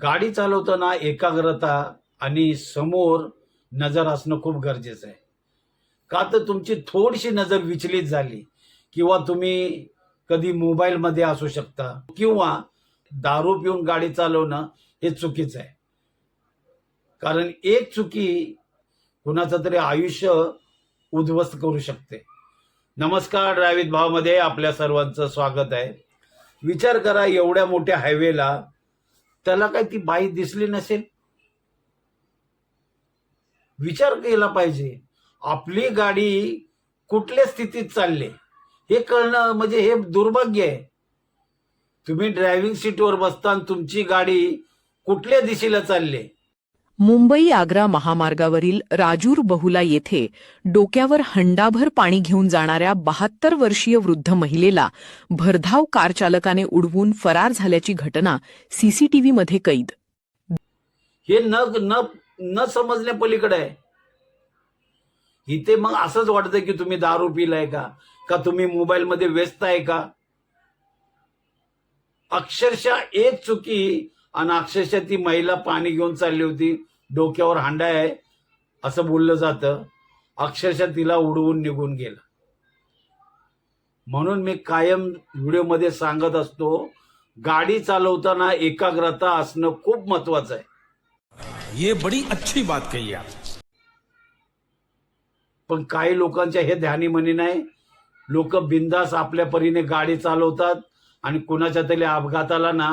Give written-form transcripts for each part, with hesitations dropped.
गाडी चालवताना एकाग्रता आणि समोर नजर असणं खूप गरजेचं आहे. का तर तुमची थोडीशी नजर विचलित झाली किंवा तुम्ही कधी मोबाईलमध्ये असू शकता किंवा दारू पिऊन गाडी चालवणं हे चुकीचं आहे. कारण एक चुकी कुणाचं तरी आयुष्य उद्ध्वस्त करू शकते. नमस्कार, ड्रायव्हिंग भावमध्ये आपल्या सर्वांचं स्वागत आहे. विचार करा, एवढ्या मोठ्या हायवेला त्याला काय ती बाई दिसली नसेल? विचार केला पाहिजे. आपली गाडी कुठल्या स्थितीत चालली हे कळणं म्हणजे हे दुर्भाग्य आहे. तुम्ही ड्रायव्हिंग सीटवर बसता आणि तुमची गाडी कुठल्या दिशेला चालली. मुंबई आग्रा महामार्गावरील राजूर बहुला येथे डोक्यावर हंडाभर पाणी घेऊन जाणाऱ्या 72 वर्षीय वृद्ध महिलेला भरधाव कार चालकाने उडवून फरार झाल्याची घटना सीसीटीव्हीमध्ये कैद. हे न न न समजण्या पलीकडे आहे. इथे मग असंच वाटतं की तुम्ही दारू पिलाय का तुम्ही मोबाईलमध्ये व्यस्त आहे का. अक्षरशः एक चुकी आणि अक्षरशः ती महिला पाणी घेऊन चालली होती, डोक्यावर हांडा आहे असं बोललं जातं. अक्षरशः तिला उडवून निघून गेला. म्हणून मी कायम व्हिडिओमध्ये सांगत असतो, गाडी चालवताना एकाग्रता असणं खूप महत्वाचं आहे. ये बड़ी अच्छी बात कही आप. पण काही लोकांच्या हे ध्यानीमनी नाही. लोक बिंदास आपल्या परीने गाडी चालवतात आणि कुणाच्या तरी अपघाताला ना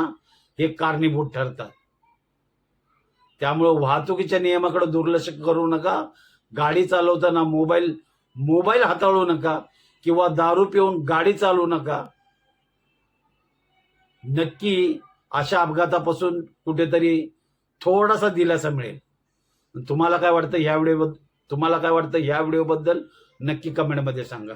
हे कारणीभूत ठरतात. त्यामुळे वाहतुकीच्या नियमाकडे दुर्लक्ष करू नका. गाडी चालवताना मोबाईल हाताळू नका किंवा दारू पिऊन गाडी चालवू नका. नक्की अशा अपघातापासून कुठेतरी थोडासा दिलासा मिळेल. तुम्हाला काय वाटतं ह्या व्हिडिओबद्दल नक्की कमेंटमध्ये सांगा.